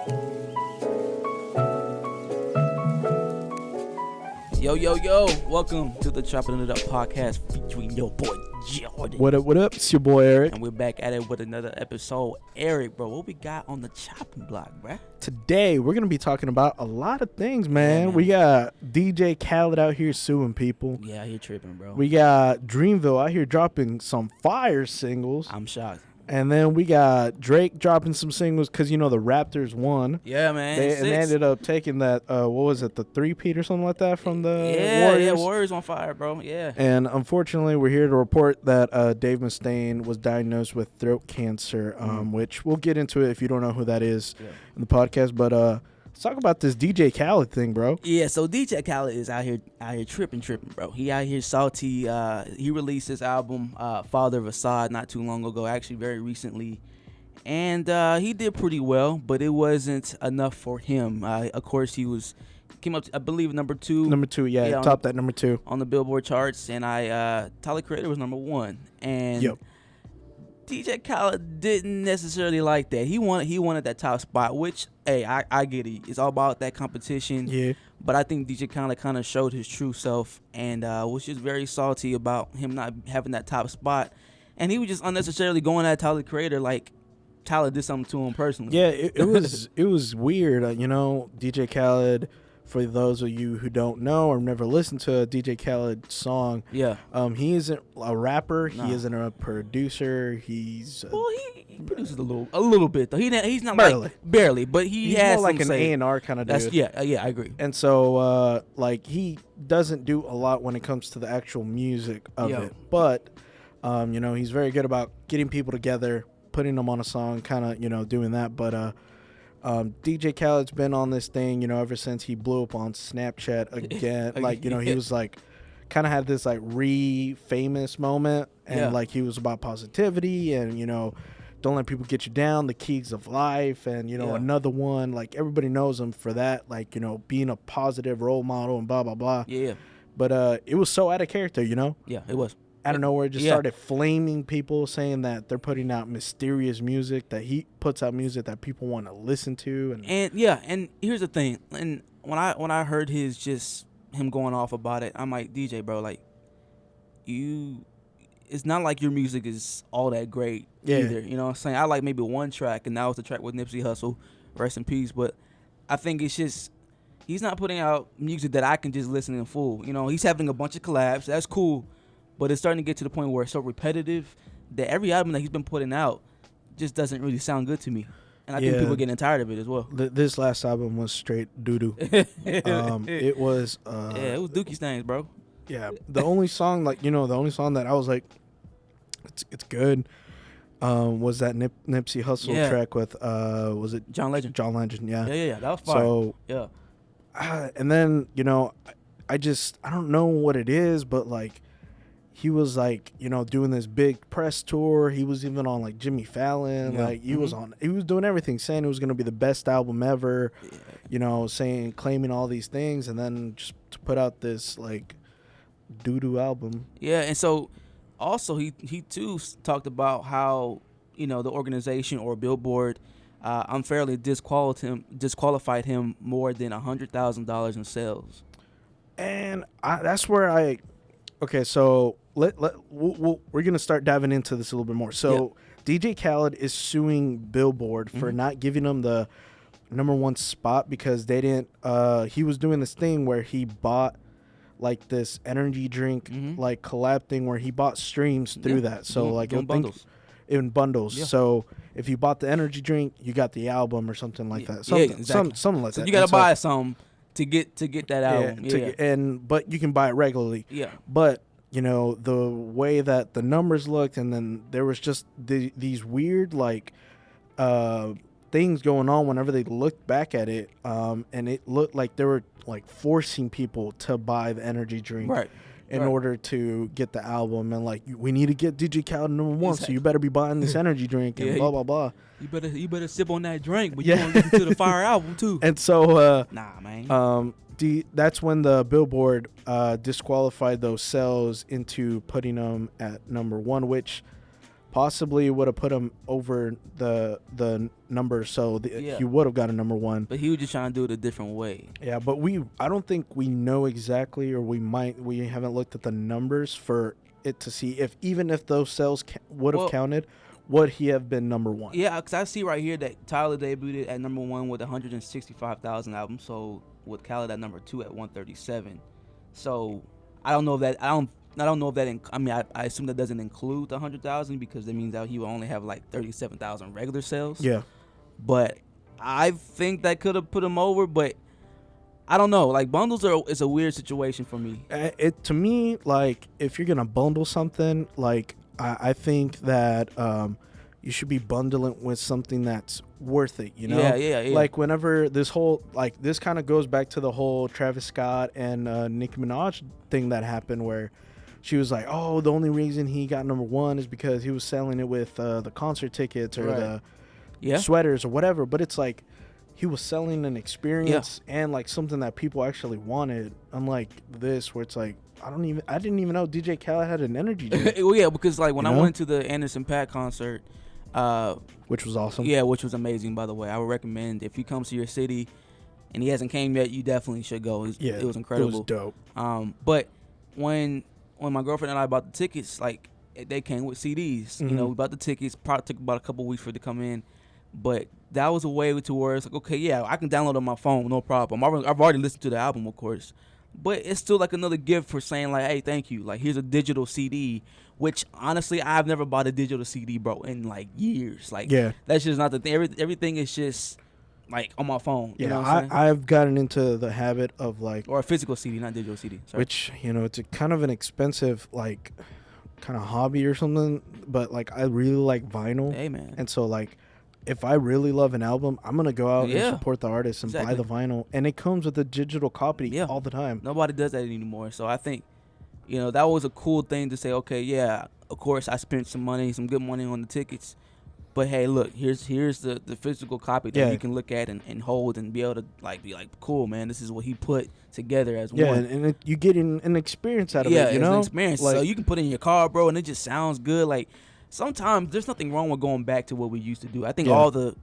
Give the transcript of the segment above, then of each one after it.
Yo, welcome to the Choppin It Up podcast featuring your boy Jordan. What up? It's your boy Eric. And we're back at it with another episode. Eric, bro, what we got on the chopping block, bro? Today, we're going to be talking about a lot of things, man. Yeah, man. We got DJ Khaled out here suing people. Yeah, he tripping, bro. We got Dreamville out here dropping some fire singles. I'm shocked. And then we got Drake dropping some singles because, you know, the Raptors won. Yeah, man. And they ended up taking that, what was it, the three-peat or something like that from the Warriors? Yeah, Warriors on fire, bro. Yeah. And unfortunately, we're here to report that Dave Mustaine was diagnosed with throat cancer, which we'll get into it if you don't know who that is in the podcast. But let's talk about this DJ Khaled thing, bro. Yeah, so DJ Khaled is out here tripping, bro. He out here salty. He released his album, Father of Assad, not too long ago, actually very recently. And he did pretty well, but it wasn't enough for him. Of course, came up, I believe, number two. Number two, yeah topped that number 2. On the Billboard charts, and Tyler Creator was number 1. And DJ Khaled didn't necessarily like that. He wanted that top spot, which, hey, I get it. It's all about that competition. Yeah. But I think DJ Khaled kind of showed his true self and was just very salty about him not having that top spot. And he was just unnecessarily going at Tyler Creator like Tyler did something to him personally. Yeah, it was weird. You know, DJ Khaled, for those of you who don't know or never listened to a DJ Khaled song, he isn't a rapper. Nah. He isn't a producer. He's he produces a little bit though. He's not barely, but he's more like an A&R kind of dude. Yeah, I agree. And so he doesn't do a lot when it comes to the actual music of it, but you know, he's very good about getting people together, putting them on a song, kind of, you know, doing that. But DJ Khaled's been on this thing, you know, ever since he blew up on Snapchat again. Like, you know, he was like, kind of had this like famous moment, and like he was about positivity and, you know, don't let people get you down, the keys of life, and, you know, another one, like everybody knows him for that, like, you know, being a positive role model and blah blah blah. Yeah. But it was so out of character, you know. Yeah, it was. Out of nowhere, just started flaming people, saying that they're putting out mysterious music, that he puts out music that people want to listen to, and here's the thing. And when I heard him going off about it, I'm like, DJ, bro, like it's not like your music is all that great either. You know what I'm saying? I like maybe one track, and that was the track with Nipsey Hussle, rest in peace. But I think it's just he's not putting out music that I can just listen in full. You know, he's having a bunch of collabs. That's cool. But it's starting to get to the point where it's so repetitive that every album that he's been putting out just doesn't really sound good to me. And I think people are getting tired of it as well. This last album was straight doo-doo. It was... it was Dookie Stains, bro. Yeah. The only song, that I was like, it's good, was that Nipsey Hussle track with, was it... John Legend. John Legend, yeah. Yeah. That was fire. So, and then, you know, I don't know what it is, but, like, he was like, you know, doing this big press tour. He was even on like Jimmy Fallon. Like he was doing everything, saying it was going to be the best album ever, you know, claiming all these things, and then just to put out this like doo-doo album. Yeah. And so also he too talked about how, you know, the organization or Billboard unfairly disqualified him more than $100,000 in sales. And that's where okay, so we're going to start diving into this a little bit more. So DJ Khaled is suing Billboard for not giving him the number 1 spot because they didn't he was doing this thing where he bought like this energy drink like collab thing where he bought streams through that. So like in bundles. In bundles. Yeah. So if you bought the energy drink, you got the album or something like that. Something like that. So you got to buy some to get that album. But you can buy it regularly. Yeah. But you know, the way that the numbers looked, and then there was just these weird like things going on whenever they looked back at it, and it looked like they were like forcing people to buy the energy drink in order to get the album, and like we need to get DJ Khaled number 1, so you better be buying this energy drink and blah blah blah. You better sip on that drink, but you want to listen to the fire album too. And so nah, man. That's when the Billboard disqualified those sales into putting them at number 1, which possibly would have put him over the number, so he would have got a number 1. But he was just trying to do it a different way. Yeah, but I don't think we know exactly, or we haven't looked at the numbers for it to see even if those sales would have counted, would he have been number 1? Yeah, because I see right here that Tyler debuted at number 1 with 165,000 albums sold, with Khaled at number 2 at 137. So I don't know if that I assume that doesn't include the 100,000, because that means that he will only have like 37,000 regular sales. Yeah. But I think that could have put him over, but I don't know. Like, bundles is a weird situation for me. To me, like, if you're gonna bundle something, like, I think that you should be bundling with something that's worth it, you know? Yeah. Like, whenever this kind of goes back to the whole Travis Scott and Nicki Minaj thing that happened, where she was like, oh, the only reason he got number 1 is because he was selling it with the concert tickets or the sweaters or whatever. But it's like, he was selling an experience and like something that people actually wanted, unlike this, where it's like, I didn't even know DJ Khaled had an energy drink. Well, yeah, because like when I went to the Anderson .Paak concert, which was awesome. Yeah, which was amazing, by the way. I would recommend, if he comes to your city and he hasn't came yet, you definitely should go. It was incredible. It was dope. But when my girlfriend and I bought the tickets, like, they came with CDs. Mm-hmm. You know, we bought the tickets. Probably took about a couple weeks for it to come in. But that was a way to where it's like, okay, yeah, I can download it on my phone, no problem. I've already listened to the album, of course. But it's still like another gift for saying, like, hey, thank you. Like, here's a digital CD, which, honestly, I've never bought a digital CD, bro, in, like, years. Like, that's just not the thing. Everything is just, like, on my phone. Yeah, you know what I'm saying? I've gotten into the habit of, like... Or a physical CD, not digital CD. Sorry. Which, you know, it's a kind of an expensive, like, kind of hobby or something. But, like, I really like vinyl. Hey, man. And so, like, if I really love an album, I'm going to go out and support the artist and buy the vinyl. And it comes with a digital copy all the time. Nobody does that anymore. So I think, you know, that was a cool thing to say, okay, yeah, of course I spent some good money on the tickets. But, hey, look, here's the physical copy that you can look at and hold and be able to, like, be like, cool, man, this is what he put together as one. Yeah, and you get an experience out of it, you know? Yeah, it's an experience. Like, so you can put it in your car, bro, and it just sounds good. Like, sometimes there's nothing wrong with going back to what we used to do. I think all the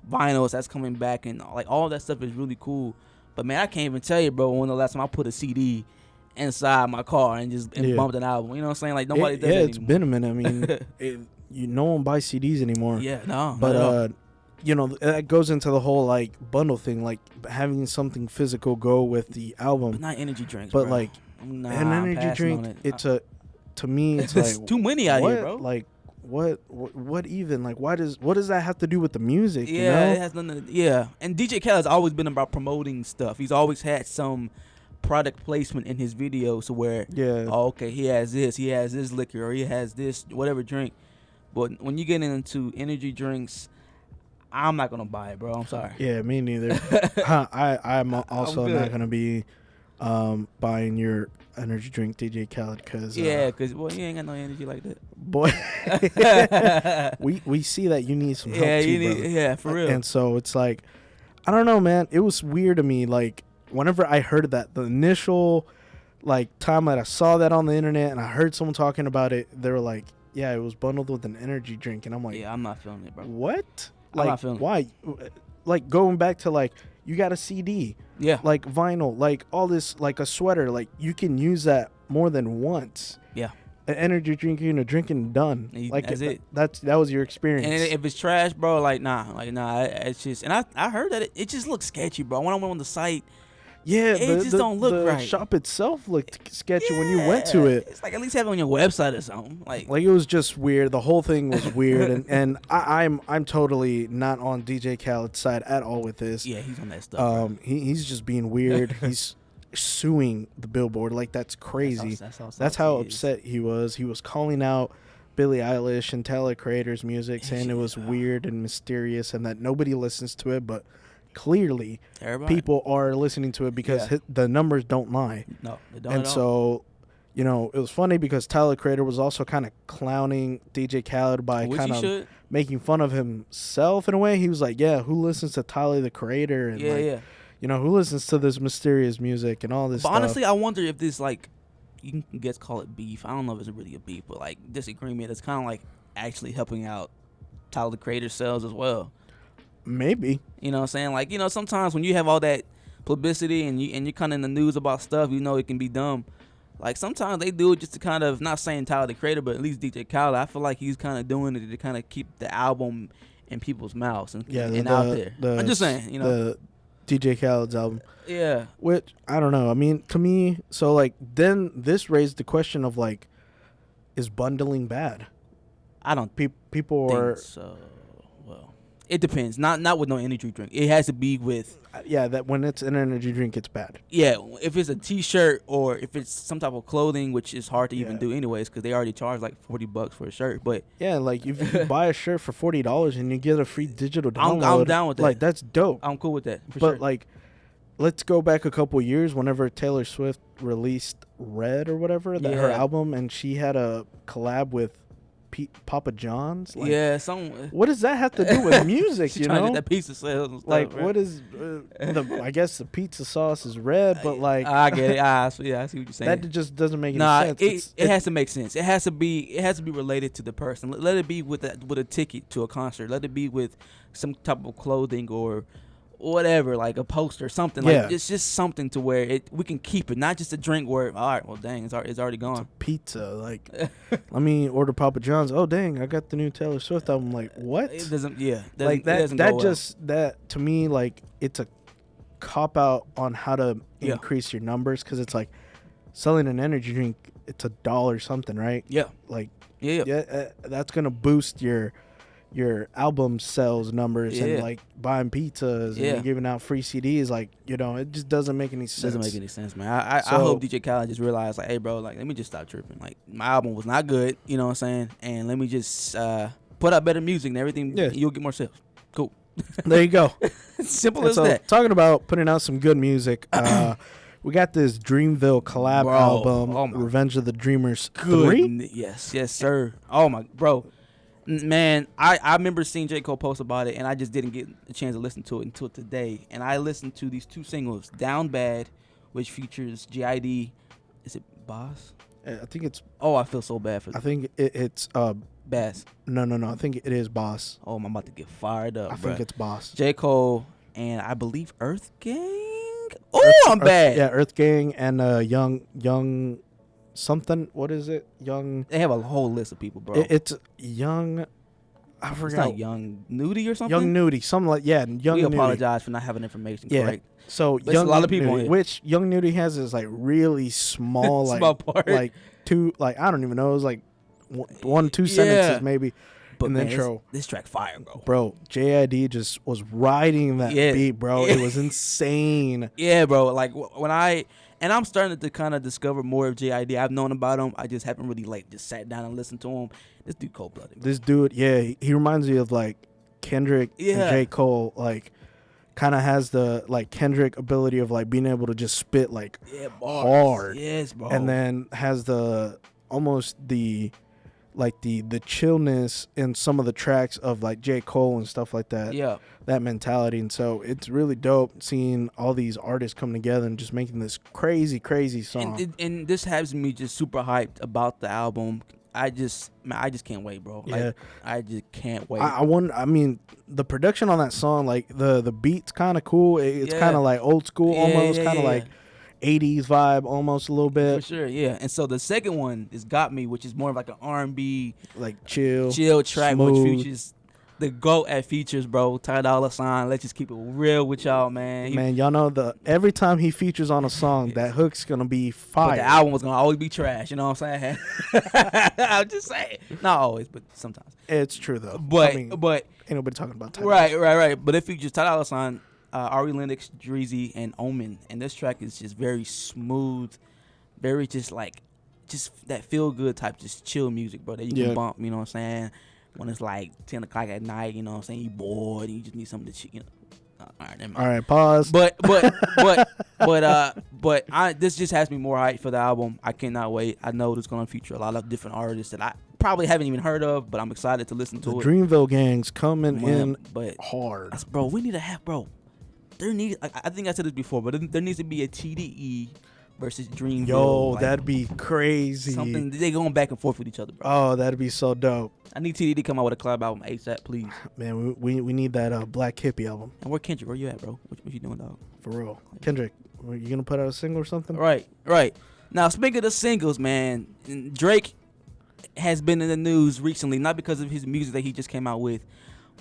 vinyls that's coming back and like all that stuff is really cool. But man, I can't even tell you, bro, when the last time I put a CD inside my car and bumped an album. You know what I'm saying? Like, nobody does that it's been a minute. I mean, no one buys CDs anymore. Yeah, no. But you know, that goes into the whole like bundle thing, like having something physical go with the album. But not energy drinks. But bro. like an energy drink, to me, it's like too many out here, bro. Like, what even? Like, what does that have to do with the music? Yeah, you know? it has nothing. And DJ Khaled's always been about promoting stuff. He's always had some product placement in his videos, where okay, he has this liquor, or he has this whatever drink. But when you get into energy drinks, I'm not gonna buy it, bro. I'm sorry. Yeah, me neither. I'm also not gonna be buying your energy drink, DJ Khaled, because you ain't got no energy like that, boy. we see that you need some help too, for real. And so it's like, I don't know, man. It was weird to me. Like, whenever I heard that, the initial like time that I saw that on the internet and I heard someone talking about it, they were like, yeah, it was bundled with an energy drink, and I'm like, I'm not feeling it, bro. What? I'm not feeling why? Like, going back to like, you got a CD, like vinyl, like all this, like a sweater, like you can use that more than once. Yeah, an energy drink, you're drinking done. Like, that's it. That was your experience. And if it's trash, bro, like nah. It's just, and I heard that it just looks sketchy, bro. When I went on the site. Yeah, it just don't look right. The shop itself looked sketchy when you went to it. It's like, at least have it on your website or something. Like it was just weird. The whole thing was weird, and I'm totally not on DJ Khaled's side at all with this. Yeah, he's on that stuff. He's just being weird. He's suing the Billboard. Like, that's crazy. That's how upset he was. He was calling out Billie Eilish and Tyler Creator's music, saying it was weird and mysterious, and that nobody listens to it, but clearly people are listening to it because the numbers don't lie. No, they don't. And so, you know, it was funny because Tyler Creator was also kind of clowning DJ Khaled by kind of making fun of himself in a way. He was like, yeah, who listens to Tyler the Creator? And you know, who listens to this mysterious music and all this stuff? Honestly, I wonder if this, like, you can call it beef. I don't know if it's really a beef, but like disagreement. It's kind of like actually helping out Tyler the Creator sales as well. Maybe. You know what I'm saying? Like, you know, sometimes when you have all that publicity and you're kind of in the news about stuff, you know it can be dumb. Like, sometimes they do it just to kind of, not saying Tyler the Creator, but at least DJ Khaled, I feel like he's kind of doing it to kind of keep the album in people's mouths and out there. I'm just saying, you know. The DJ Khaled's album. Yeah. Which, I don't know. I mean, to me, so, like, then this raised the question of, like, is bundling bad? I don't people think are so. Well, it depends. Not with no energy drink. It has to be with. That when it's an energy drink, it's bad. Yeah, if it's a T-shirt or if it's some type of clothing, which is hard to even do anyways, because they already charge like $40 for a shirt. But yeah, like if you buy a shirt for $40 and you get a free digital download, I'm down with that. Like, that's dope. I'm cool with that. For but sure. Like, let's go back a couple years. Whenever Taylor Swift released Red or whatever, her album, and she had a collab with Papa John's. Like, what does that have to do with music? She's you trying know, to get that pizza sales and stuff, like, right? what is I guess the pizza sauce is red, but like, I get it. I see what you're saying. That just doesn't make any sense. It has to make sense. It has to be related to the person. Let it be with a ticket to a concert. Let it be with some type of clothing or whatever, like a poster, something. Like, it's just something to where we can keep it, not just a drink where, all right, well, dang, it's already gone. It's a pizza, like, let me order Papa John's. Oh, dang, I got the new Taylor Swift album. Like, what? It doesn't. Yeah, like that to me, like, it's a cop out on how to increase your numbers, because it's like selling an energy drink. It's $1 something, right? Yeah. Like, that's gonna boost your album sales numbers, and like buying pizzas and giving out free CDs. Like, you know, it just doesn't make any sense. Doesn't make any sense, man. I hope DJ Khaled just realized, like, hey, bro, like, let me just stop tripping. Like, my album was not good, you know what I'm saying? And let me just put out better music and everything. Yeah. You'll get more sales. Cool. There you go. Simple as that. Talking about putting out some good music, we got this Dreamville collab album, Revenge of the Dreamers 3. Yes, sir. Oh, my, bro. Man, I remember seeing J. Cole post about it, and I just didn't get a chance to listen to it until today. And I listened to these two singles, Down Bad, which features G.I.D. Is it Boss? I think it's... Oh, I feel so bad for I think it's... Bass. No. I think it is Boss. Oh, I'm about to get fired up, I think it's Boss. J. Cole and I believe Earth Gang? Oh, I'm bad. Yeah, Earth Gang and Young... something. What is it? Young. They have a whole list of people, bro. It's Young. I forgot. It's not Young Nudie or something. Young Nudie, something like Young. We apologize for not having information correct. So Young, a lot of people, Nudie, which Young Nudie has is like really small, like small part, like two, like I don't even know. It was like 1-2 sentences maybe. But in the intro, this track fire, bro. Bro, JID just was riding that beat, bro. It was insane. Yeah, bro. Like And I'm starting to kind of discover more of JID. I've known about him. I just haven't really, like, just sat down and listened to him. This dude cold-blooded. This dude, he reminds me of, like, Kendrick and J. Cole. Like, kind of has the, like, Kendrick ability of, like, being able to just spit, like, hard. Yes, bro. And then has the, almost the, like, the chillness in some of the tracks of, like, J. Cole and stuff like that. Yeah. That mentality. And so it's really dope seeing all these artists come together and just making this crazy song. And this has me just super hyped about the album. I just can't wait, bro. Like, I just can't wait. I mean, the production on that song, like the beat's kind of cool. It's kind of like old school almost, kind of like 80s vibe almost a little bit. For sure, yeah. And so the second one is Got Me, which is more of like an R&B, like chill track, smooth. Which features the GOAT at features, bro. Ty Dolla $ign. Let's just keep it real with y'all, man. Man, y'all know every time he features on a song, that hook's gonna be fire. But the album was gonna always be trash. You know what I'm saying? I'm just saying. Not always, but sometimes. It's true though. But ain't nobody talking about Ty. Right. But it features Ty Dolla $ign, Ari Lennox, Dreezy, and Omen. And this track is just very smooth, very just that feel good type, just chill music, bro. That you can bump. You know what I'm saying? When it's like 10 o'clock at night, you know what I'm saying? You bored and you just need something to, all right, pause. But this just has me more hyped for the album. I cannot wait. I know it's going to feature a lot of different artists that I probably haven't even heard of, but I'm excited to listen to it. Dreamville gang's coming in hard. Bro, we need to have, bro. I think I said this before, but there needs to be a TDE versus Dreamville. Yo, like, that'd be crazy. Something they going back and forth with each other, bro. Oh, that'd be so dope. I need TDE to come out with a collab album ASAP, please. Man, we need that Black Hippie album. And where Kendrick? Where you at, bro? What you doing, dog? For real. Kendrick, are you gonna put out a single or something? Right. Now, speaking of singles, man, Drake has been in the news recently, not because of his music that he just came out with,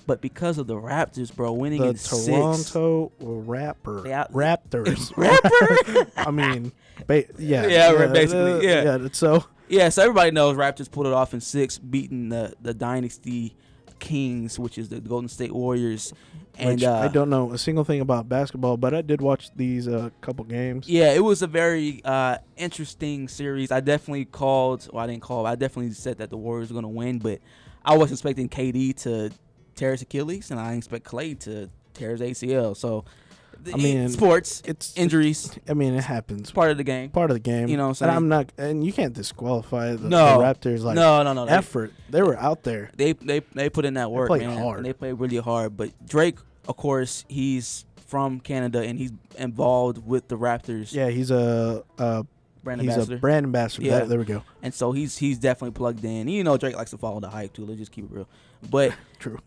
but because of the Raptors, bro, winning in 6. The Toronto Raptors. Rapper? I mean, basically, yeah. So everybody knows Raptors pulled it off in 6, beating the Dynasty Kings, which is the Golden State Warriors. And I don't know a single thing about basketball, but I did watch these couple games. Yeah, it was a very interesting series. I definitely I definitely said that the Warriors were going to win, but I was expecting KD to tear his Achilles, and I expect Clay to tear his ACL. So, I mean, sports, it's injuries. I mean, it happens. It's part of the game. You know what I'm saying? And you can't disqualify the Raptors. Like, no. Effort. They were out there. They put in that work, they played man. hard. And they played really hard. But Drake, of course, he's from Canada, and he's involved with the Raptors. Yeah, he's a brand He's ambassador. a brand ambassador. Yeah. There we go. And so he's definitely plugged in. You know, Drake likes to follow the hype too. Let's just keep it real. But True.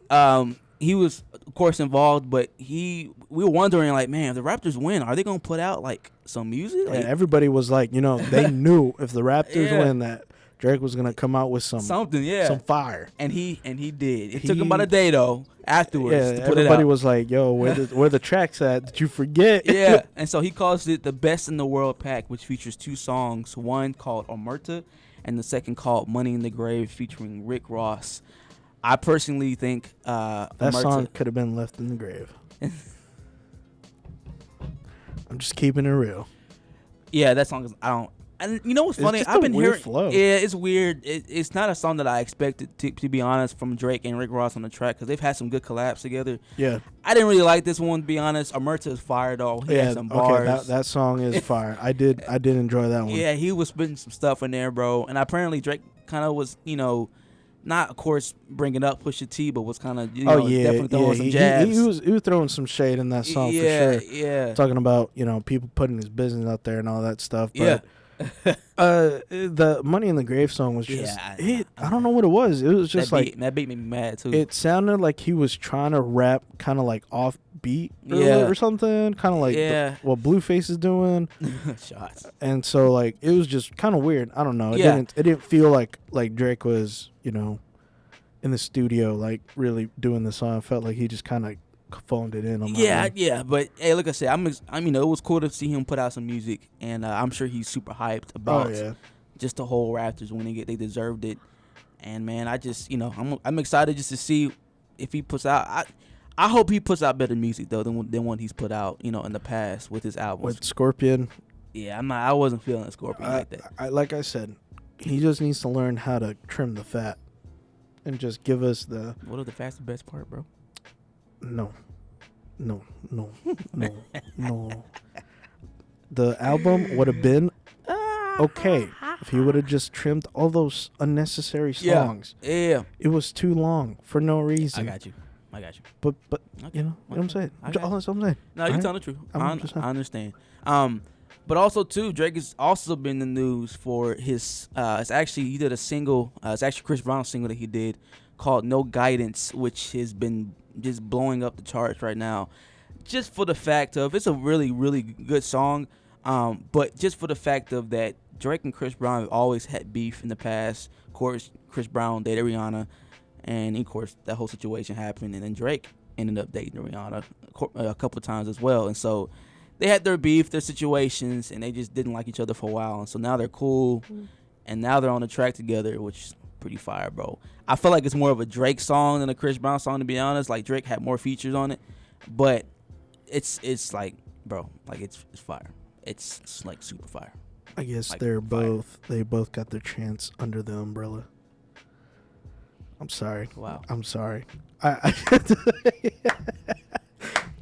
He was, of course, involved. But we were wondering, like, man, if the Raptors win, are they gonna put out like some music? Yeah, Like, everybody was like, they knew if the Raptors win that Drake was gonna come out with something, some fire. And he did. It took him about a day though. Afterwards, to put it out. Everybody was like, "Yo, where the tracks at? Did you forget?" Yeah, and so he calls it the Best in the World pack, which features 2 songs, one called Omerta and the second called Money in the Grave, featuring Rick Ross. I personally think that Omerta song could have been left in the grave. I'm just keeping it real. Yeah, that song is, and you know what's funny? It's just I've been hearing flow. Yeah, it's weird. It's not a song that I expected to be honest from Drake and Rick Ross on the track, because they've had some good collabs together. Yeah, I didn't really like this one, to be honest. Omerta is fire though. He had some bars. Okay, that song is fire. I did enjoy that one. Yeah, he was spitting some stuff in there, bro. And apparently Drake kind of was, not of course bringing up Pusha T, but was kind of definitely throwing some jabs. He was throwing some shade in that song for sure. Yeah, talking about people putting his business out there and all that stuff. But, yeah. The Money in the Grave song was just I don't know what it was. It was just that beat me mad too. It sounded like he was trying to rap kind of like off beat or something, kind of like what Blueface is doing. Shots. And so like it was just kind of weird. I don't know. It didn't feel like Drake was in the studio like really doing the song. I felt like he just kind of phoned it in on my own. But hey, like I said, it was cool to see him put out some music, and I'm sure he's super hyped about just the whole Raptors winning it. They deserved it, and man, I just I'm excited just to see if he puts out. I hope he puts out better music though than what he's put out in the past with his albums. With Scorpion. Yeah, I wasn't feeling Scorpion like that. Like I said, he just needs to learn how to trim the fat, and just give us the. What if the fat's the best part, bro? No. The album would have been okay if he would have just trimmed all those unnecessary songs. Yeah. It was too long for no reason. I got you. But okay. you know what I'm saying? All that's what I'm saying. No, you're telling the truth. I understand. But also too, Drake has also been in the news for his. He did a single. It's actually Chris Brown's single that he did called "No Guidance," which has been just blowing up the charts right now. Just for the fact of it's a really, really good song. But just for the fact of that, Drake and Chris Brown have always had beef in the past. Of course, Chris Brown dated Rihanna, and of course that whole situation happened, and then Drake ended up dating Rihanna a couple of times as well. And so they had their beef, their situations, and they just didn't like each other for a while. And so now they're cool, and now they're on the track together, which is pretty fire, bro. I feel like it's more of a Drake song than a Chris Brown song, to be honest. Like Drake had more features on it, but it's like, bro, like it's fire. It's like super fire. I guess like they both got their chance under the umbrella. I'm sorry. Wow. I'm sorry. I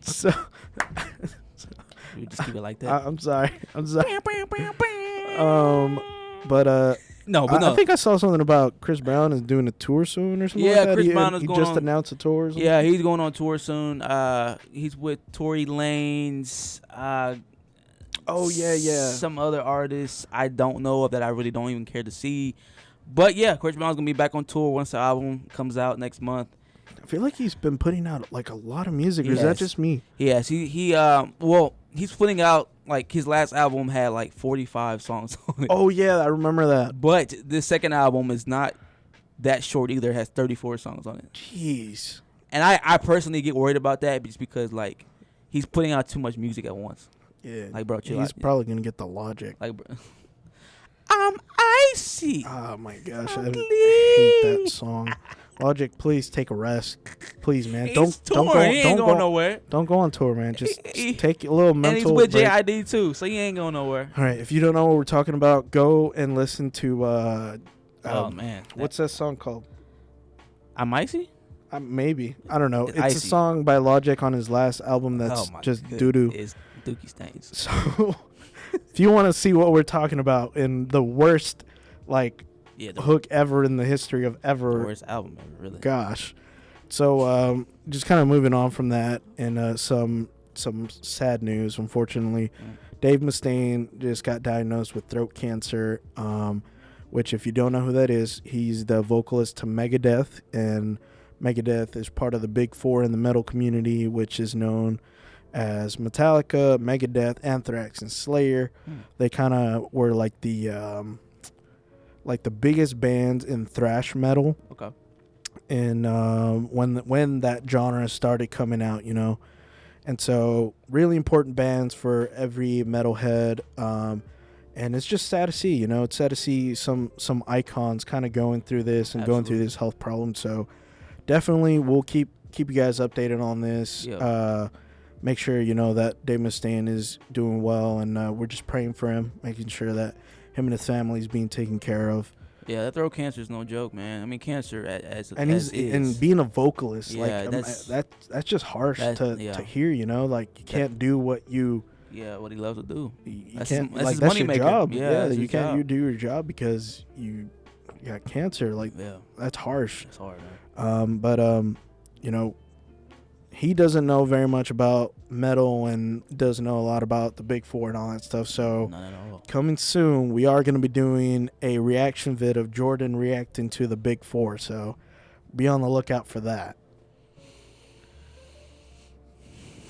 so You just keep it like that. I'm sorry. But I think I saw something about Chris Brown is doing a tour soon or something. Yeah, like that. Chris Brown is going just on, announced a tour. Or something? Yeah, he's going on tour soon. He's with Tory Lanez. Oh, yeah. Some other artists I don't know of that I really don't even care to see. But yeah, Chris Brown's gonna be back on tour once the album comes out next month. I feel like he's been putting out like a lot of music. Or is that just me? Yes, he's putting out, like, his last album had like 45 songs on it. Oh yeah, I remember that. But the second album is not that short either. It has 34 songs on it. Jeez. And I personally get worried about that just because, like, he's putting out too much music at once. Yeah. Like, bro, chill he's out. probably gonna get the Logic. Like, bro. I'm icy. Oh my gosh, I hate that song. Logic, please take a rest, please, man. Don't go nowhere. Don't go on tour, man. Just take a little mental. And he's with break. JID too, so he ain't going nowhere. All right, if you don't know what we're talking about, go and listen to. Oh man, what's that song called? I'm icy. Maybe, I don't know. It's Icy. a song by Logic on his last album that's just doo doo. It's Dookie Stains. So, if you want to see what we're talking about in the worst, like, hook ever in the history of ever, the worst album ever, really. Gosh. So, just kind of moving on from that, and some sad news. Unfortunately, Dave Mustaine just got diagnosed with throat cancer. Which, if you don't know who that is, he's the vocalist to Megadeth, and Megadeth is part of the Big Four in the metal community, which is known as Metallica, Megadeth, Anthrax, and Slayer. They kind of were like the biggest bands in thrash metal. Okay. And when that genre started coming out, you know, and so really important bands for every metalhead. And it's just sad to see, you know, it's sad to see some icons kind of going through this and going through this health problem. So definitely we'll keep you guys updated on this. Yeah. Make sure, you know, that Dave Mustaine is doing well, and we're just praying for him, making sure that him and his family is being taken care of. Yeah, that throat cancer is no joke, man. I mean, cancer and being a vocalist, yeah, that's just harsh to hear, you know, like you can't do what you. Yeah, what he loves to do. You can't, like, that's your job. Yeah, you can't do your job because you got cancer. Like, that's harsh. It's hard, man. But you know, he doesn't know very much about metal and doesn't know a lot about the Big Four and all that stuff. So, none at all. Coming soon, we are going to be doing a reaction vid of Jordan reacting to the Big Four. So, be on the lookout for that.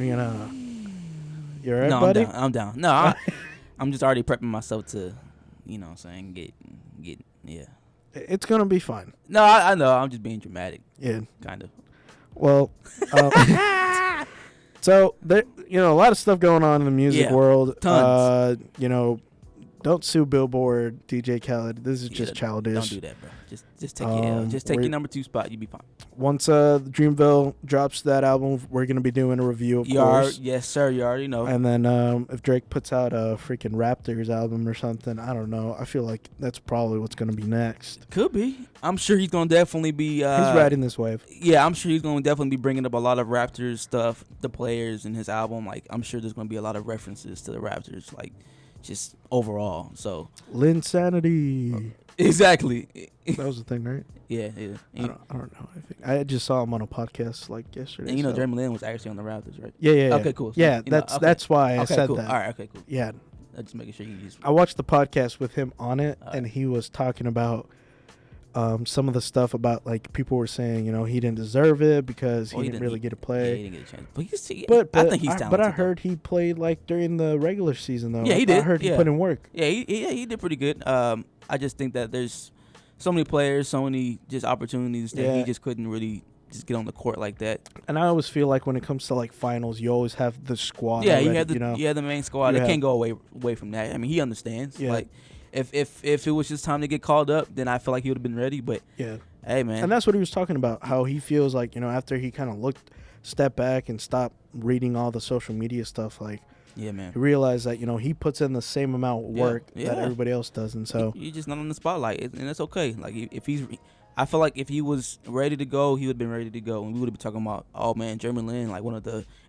We're gonna. You all right, buddy? I'm down. No, I'm just already prepping myself to, you know what I'm saying, get yeah. It's going to be fun. No, I know. I'm just being dramatic. Yeah. Kind of. Well, so there, you know, a lot of stuff going on in the music world. Tons. You know, don't sue Billboard, DJ Khaled. This is just childish. Don't do that, bro. Just take your number 2 spot. You'll be fine. Once Dreamville drops that album, we're gonna be doing a review, of course. Yes, sir. You already know. And then if Drake puts out a freaking Raptors album or something, I don't know. I feel like that's probably what's gonna be next. Could be. I'm sure he's gonna definitely be. He's riding this wave. Yeah, I'm sure he's gonna definitely be bringing up a lot of Raptors stuff, the players in his album. Like, I'm sure there's gonna be a lot of references to the Raptors, like, just overall. So Linsanity. Exactly. That was the thing, right? Yeah. I don't know. I just saw him on a podcast like yesterday. And you know, Jeremy Lin was actually on the Raptors, right? Yeah. Okay, cool. So, yeah, that's why I said cool. that. All right, okay, cool. Yeah. I'm just making sure you just. I watched the podcast with him on it, and he was talking about some of the stuff about, like, people were saying, you know, he didn't deserve it because he didn't really get to play. Yeah, he didn't get a chance. But I think he's talented. But I heard he played, like, during the regular season, though. Yeah, he did. I heard he put in work. Yeah, he did pretty good. I just think that there's so many players, so many just opportunities that he just couldn't really just get on the court like that. And I always feel like when it comes to, like, finals, you always have the squad. Yeah, already, you have the main squad. They can't go away from that. I mean, he understands. Yeah. Like, if it was just time to get called up, then I feel like he would have been ready. But hey, man, and that's what he was talking about. How he feels like, you know, after he kind of stepped back and stopped reading all the social media stuff, like. Yeah, man. He realized that, you know, he puts in the same amount of work that everybody else does, and so he's just not on the spotlight, and that's okay. Like, I feel like if he was ready to go, he would have been ready to go, and we would have been talking about, oh man, Jeremy Lin, like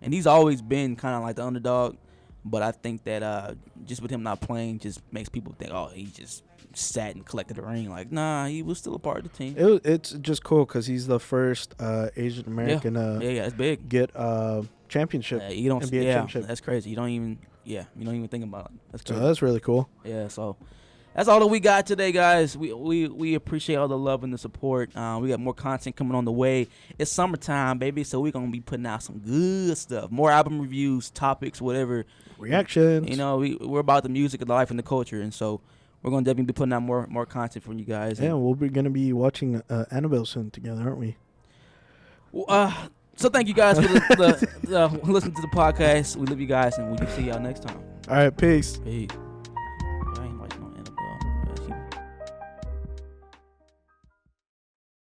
and he's always been kind of like the underdog, but I think that just with him not playing, just makes people think, oh, he just sat and collected a ring. Like, nah, he was still a part of the team. It's just cool because he's the first Asian American it's big. get championship. You don't NBA championship. That's crazy. You don't even yeah, you don't even think about it. That's So crazy. that's really cool. Yeah, so that's all that we got today, guys. We appreciate all the love and the support. We got more content coming on the way. It's summertime, baby, so we're going to be putting out some good stuff. More album reviews, topics, whatever. Reactions. You know, we're about the music, the life, and the culture, and so we're going to definitely be putting out more content from you guys. Yeah, we'll be going to be watching Annabelle soon together, aren't we? So thank you guys for listening to the podcast. We love you guys, and we'll see y'all next time. All right, peace. Peace.